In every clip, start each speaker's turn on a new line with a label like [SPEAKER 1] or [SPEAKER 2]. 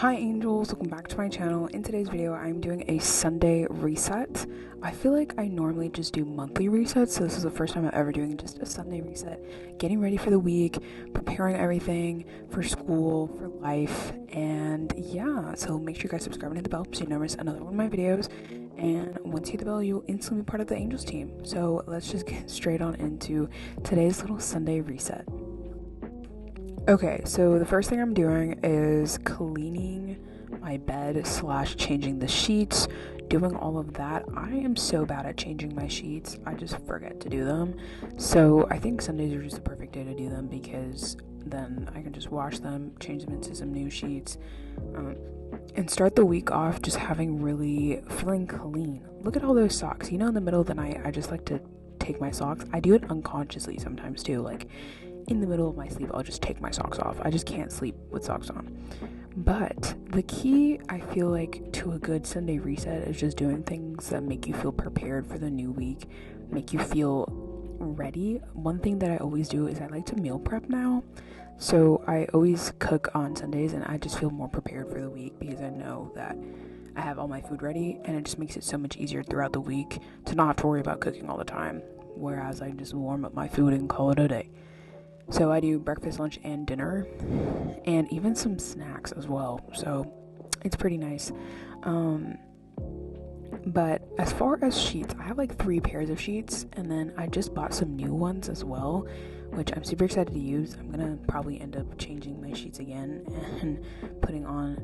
[SPEAKER 1] Hi angels, welcome back to my channel. In today's video, I'm doing a Sunday reset. I feel like I normally just do monthly resets, so this is the first time I'm ever doing just a Sunday reset. Getting ready for the week, preparing everything for school, for life, and yeah, so make sure you guys subscribe and hit the bell so you never miss another one of my videos. And once you hit the bell, you'll instantly be part of the angels team. So let's just get straight on into today's little Sunday reset. Okay, so the first thing I'm doing is cleaning my bed / changing the sheets, doing all of that. I am so bad at changing my sheets. I just forget to do them. So I think Sundays are just the perfect day to do them because then I can just wash them, change them into some new sheets, and start the week off just feeling clean. Look at all those socks. You know, in the middle of the night, I just like to take my socks. I do it unconsciously sometimes too, like in the middle of my sleep, I'll just take my socks off. I just can't sleep with socks on. But the key, I feel like, to a good Sunday reset is just doing things that make you feel prepared for the new week, make you feel ready. One thing that I always do is I like to meal prep now. So I always cook on Sundays and I just feel more prepared for the week because I know that I have all my food ready, and it just makes it so much easier throughout the week to not have to worry about cooking all the time. Whereas I just warm up my food and call it a day. So I do breakfast, lunch, and dinner, and even some snacks as well. So it's pretty nice. But as far as sheets, I have like 3 pairs of sheets, and then I just bought some new ones as well, which I'm super excited to use. I'm gonna probably end up changing my sheets again and putting on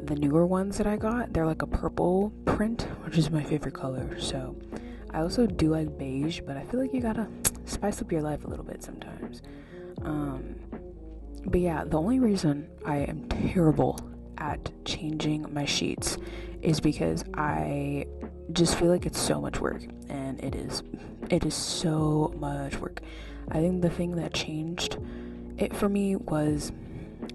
[SPEAKER 1] the newer ones that I got. They're like a purple print, which is my favorite color. So I also do like beige, but I feel like you gotta spice up your life a little bit sometimes. But yeah, the only reason I am terrible at changing my sheets is because I just feel like it's so much work, and it is so much work. I think the thing that changed it for me was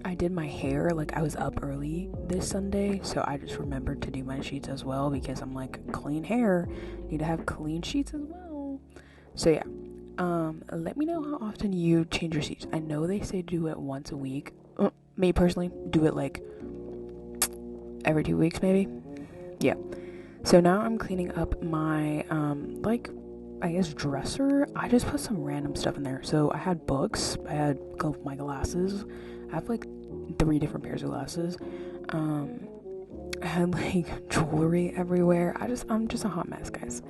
[SPEAKER 1] I did my hair. Like, I was up early this Sunday, so I just remembered to do my sheets as well because I'm like, clean hair, need to have clean sheets as well. So yeah, let me know how often you change your sheets. I know they say do it once a week. Me personally, do it like every 2 weeks maybe. Yeah. So now I'm cleaning up my I guess dresser. I just put some random stuff in there. So I had books, I had my glasses. I have like 3 different pairs of glasses. I had like jewelry everywhere. I'm just a hot mess, guys.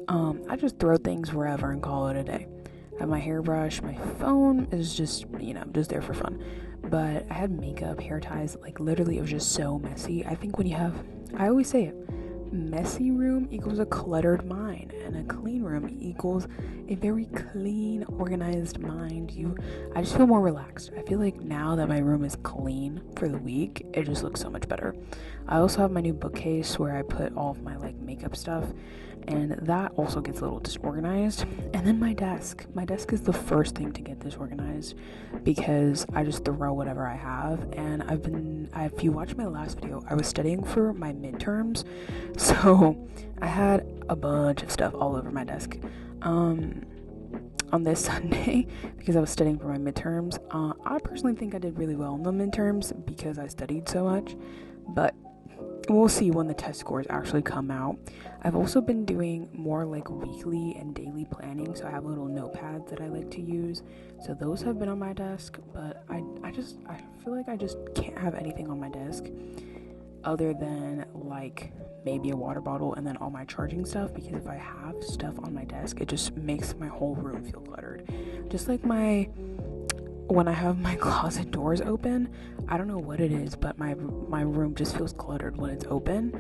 [SPEAKER 1] I just throw things wherever and call it a day. I have my hairbrush, my phone is just there for fun. But I had makeup, hair ties, like literally it was just so messy. I think I always say it, messy room equals a cluttered mind, and a clean room equals a very clean, organized mind. I just feel more relaxed. I feel like now that my room is clean for the week, it just looks so much better. I also have my new bookcase where I put all of my like makeup stuff, and that also gets a little disorganized. And then my desk is the first thing to get disorganized because I just throw whatever I have. And if you watched my last video, I was studying for my midterms, so I had a bunch of stuff all over my desk on this Sunday because I was studying for my midterms. I personally think I did really well in the midterms because I studied so much, but we'll see when the test scores actually come out. I've also been doing more like weekly and daily planning, so I have little notepads that I like to use. So those have been on my desk, but I feel like I just can't have anything on my desk other than like maybe a water bottle and then all my charging stuff, because if I have stuff on my desk, it just makes my whole room feel cluttered. Just like when I have my closet doors open, I don't know what it is, but my room just feels cluttered when it's open.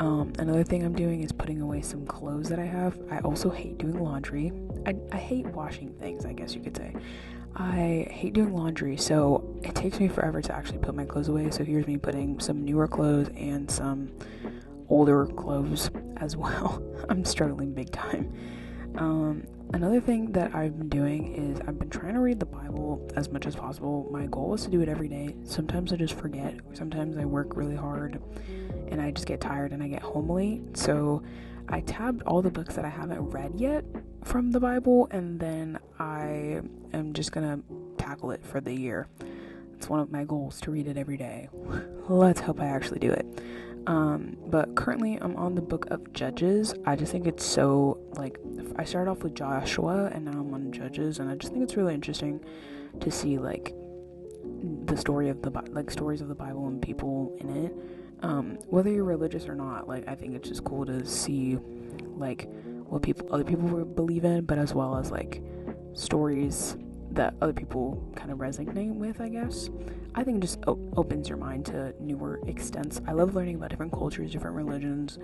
[SPEAKER 1] Another thing I'm doing is putting away some clothes that I have. I also hate doing laundry. I hate washing things, I guess you could say. I hate doing laundry, so it takes me forever to actually put my clothes away. So here's me putting some newer clothes and some older clothes as well. I'm struggling big time. Another thing that I've been doing is I've been trying to read the Bible as much as possible. My goal is to do it every day. Sometimes I just forget. Sometimes I work really hard and I just get tired and I get home late. So I tabbed all the books that I haven't read yet from the Bible, and then I am just gonna tackle it for the year. It's one of my goals to read it every day. Let's hope I actually do it. But currently I'm on the book of Judges. I just think it's so, like, I started off with Joshua and now I'm on Judges, and I just think it's really interesting to see, like, the story of stories of the Bible and people in it. Whether you're religious or not, like, I think it's just cool to see, like, what other people believe in, but as well as, like, stories that other people kind of resonate with, I guess. I think it just opens your mind to newer extents. I love learning about different cultures, different religions,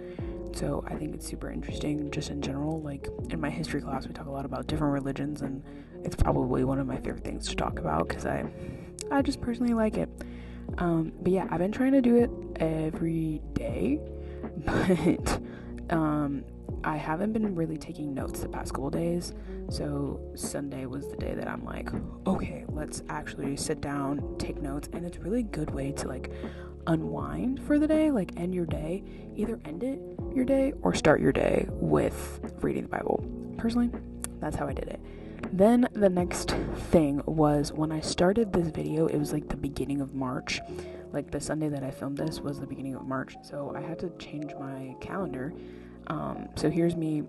[SPEAKER 1] so I think it's super interesting just in general. Like, in my history class, we talk a lot about different religions, and it's probably one of my favorite things to talk about because I just personally like it. But yeah, I've been trying to do it every day, but I haven't been really taking notes the past couple days. So Sunday was the day that I'm like, okay, let's actually sit down, take notes, and it's a really good way to, like, unwind for the day, like, end your day. Either end your day or start your day with reading the Bible. Personally, that's how I did it. Then the next thing was, when I started this video, it was like the beginning of March. Like, the Sunday that I filmed this was the beginning of March, so I had to change my calendar. So here's me,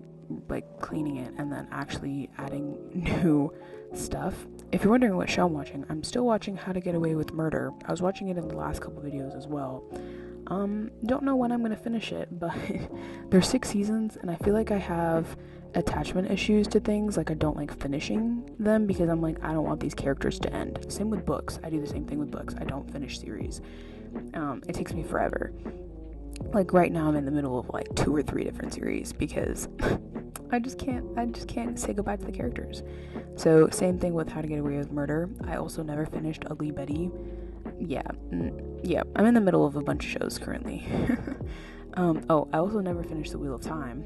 [SPEAKER 1] like, cleaning it and then actually adding new stuff. If you're wondering what show I'm watching, I'm still watching How to Get Away with Murder. I was watching it in the last couple videos as well. Don't know when I'm gonna finish it, but there's 6 seasons, and I feel like I have attachment issues to things. Like, I don't like finishing them because I'm like, I don't want these characters to end. Same with books. I do the same thing with books. I don't finish series. It takes me forever. Like, right now I'm in the middle of, like, 2 or 3 different series because I just can't say goodbye to the characters. So same thing with How to Get Away with Murder. I also never finished Ugly Betty. Yeah, I'm in the middle of a bunch of shows currently. I also never finished The Wheel of Time.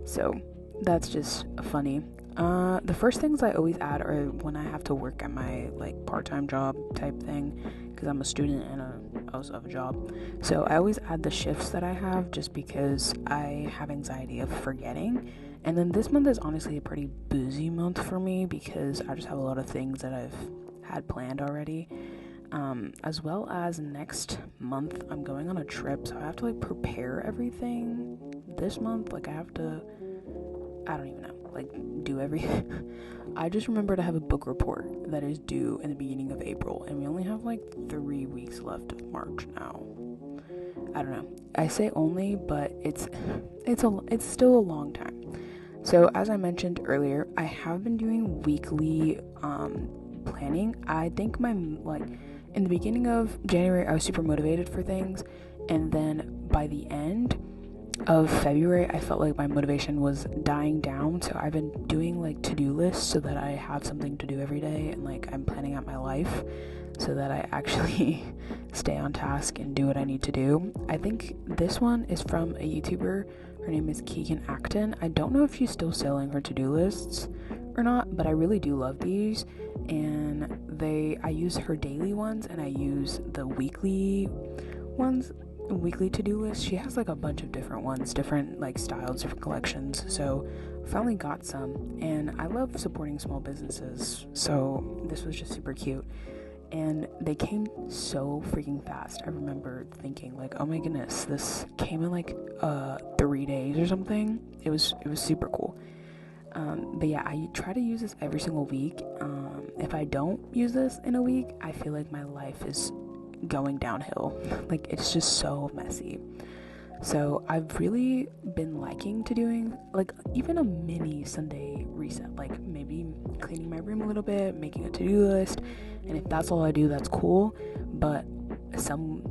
[SPEAKER 1] So that's just funny. The first things I always add are when I have to work at my, like, part-time job type thing, because I'm a student and I also have a job. So I always add the shifts that I have just because I have anxiety of forgetting. And then this month is honestly a pretty busy month for me because I just have a lot of things that I've had planned already. As well as next month I'm going on a trip, so I have to, like, prepare everything this month. Like, I don't even know, like, do everything. I just remember to have a book report that is due in the beginning of April, and we only have, like, 3 weeks left of March now. I don't know. I say only, but it's still a long time. So as I mentioned earlier, I have been doing weekly planning. I think in the beginning of January I was super motivated for things, and then by the end of February I felt like my motivation was dying down. So I've been doing, like, to-do lists so that I have something to do every day, and, like, I'm planning out my life so that I actually stay on task and do what I need to do. I think this one is from a YouTuber. Her name is Keegan Acton. I don't know if she's still selling her to-do lists or not, but I really do love these, and I use her daily ones and I use the weekly ones, weekly to-do list. She has, like, a bunch of different ones, different, like, styles, different collections. So finally got some, and I love supporting small businesses, so this was just super cute. And they came so freaking fast. I remember thinking, like, oh my goodness, this came in, like, 3 days or something. It was super cool. But yeah, I try to use this every single week. If I don't use this in a week, I feel like my life is going downhill. Like, it's just so messy. So I've really been liking to doing, like, even a mini Sunday reset, like maybe cleaning my room a little bit, making a to-do list, and if that's all I do, that's cool. But some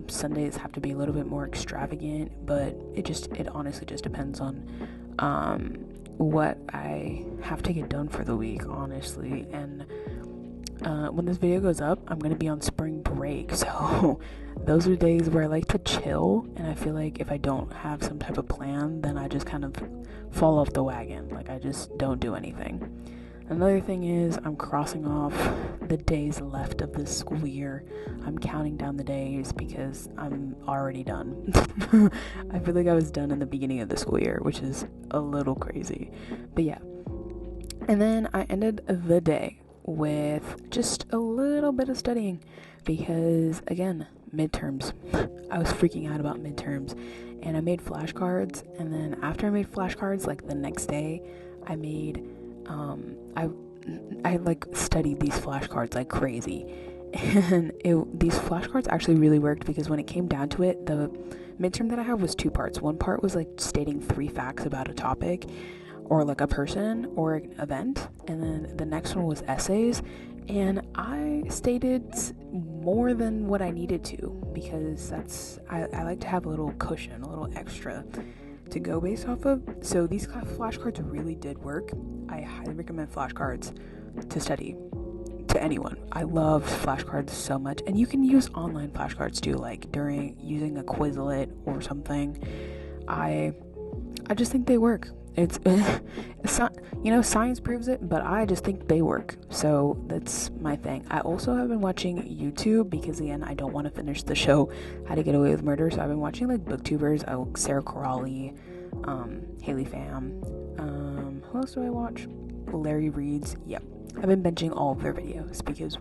[SPEAKER 1] Sundays have to be a little bit more extravagant, but it honestly just depends on what I have to get done for the week, honestly. And when this video goes up, I'm gonna be on spring break, so those are days where I like to chill, and I feel like if I don't have some type of plan, then I just kind of fall off the wagon. Like, I just don't do anything. Another thing is, I'm crossing off the days left of this school year. I'm counting down the days because I'm already done. I feel like I was done in the beginning of the school year, which is a little crazy. But yeah. And then I ended the day with just a little bit of studying because, again, midterms. I was freaking out about midterms, and I made flashcards. And then after I made flashcards, like the next day, I made I like studied these flashcards like crazy, and these flashcards actually really worked because when it came down to it, the midterm that I have was 2 parts. One part was like stating 3 facts about a topic or like a person or an event, and then the next one was essays, and I stated more than what I needed to because I like to have a little cushion, a little extra to go based off of. So these flashcards really did work. I highly recommend flashcards to study to anyone. I love flashcards so much, and you can use online flashcards too, like during using a Quizlet or something. I just think they work. It's not, science proves it, but I just think they work. So that's my thing. I also have been watching YouTube because, again, I don't want to finish the show How to Get Away with Murder. So I've been watching like booktubers, Sarah Corrali, Haley Pham. Who else do I watch? Larry Reed's. Yep. I've been binging all of their videos because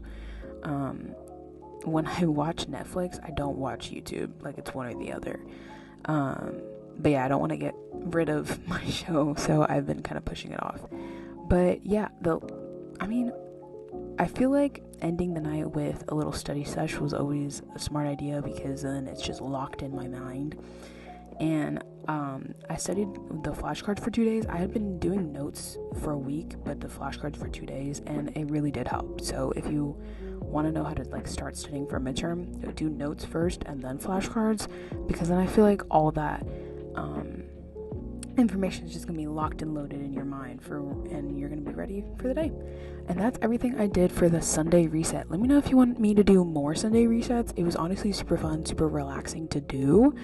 [SPEAKER 1] when I watch Netflix, I don't watch YouTube. Like, it's one or the other. But yeah, I don't want to get rid of my show, so I've been kind of pushing it off. But yeah, I feel like ending the night with a little study sesh was always a smart idea because then it's just locked in my mind. And I studied the flashcards for 2 days. I had been doing notes for a week, but the flashcards for 2 days, and it really did help. So if you want to know how to like start studying for a midterm, do notes first and then flashcards, because then I feel like all that information is just gonna be locked and loaded in your mind and you're gonna be ready for the day. And that's everything I did for the Sunday reset. Let me know if you want me to do more Sunday resets. It was honestly super fun, super relaxing to do.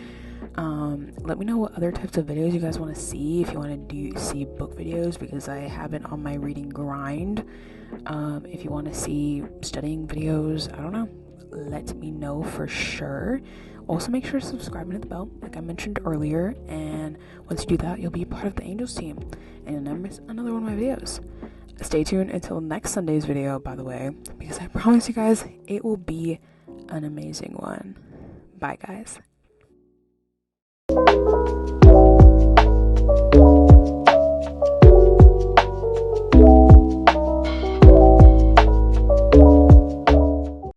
[SPEAKER 1] Let me know what other types of videos you guys want to see. If you want to see book videos, because I have been on my reading grind. If you want to see studying videos, I don't know, let me know for sure. Also, make sure to subscribe and hit the bell, like I mentioned earlier. And once you do that, you'll be part of the Angels team, and you'll never miss another one of my videos. Stay tuned until next Sunday's video, by the way, because I promise you guys, it will be an amazing one. Bye, guys.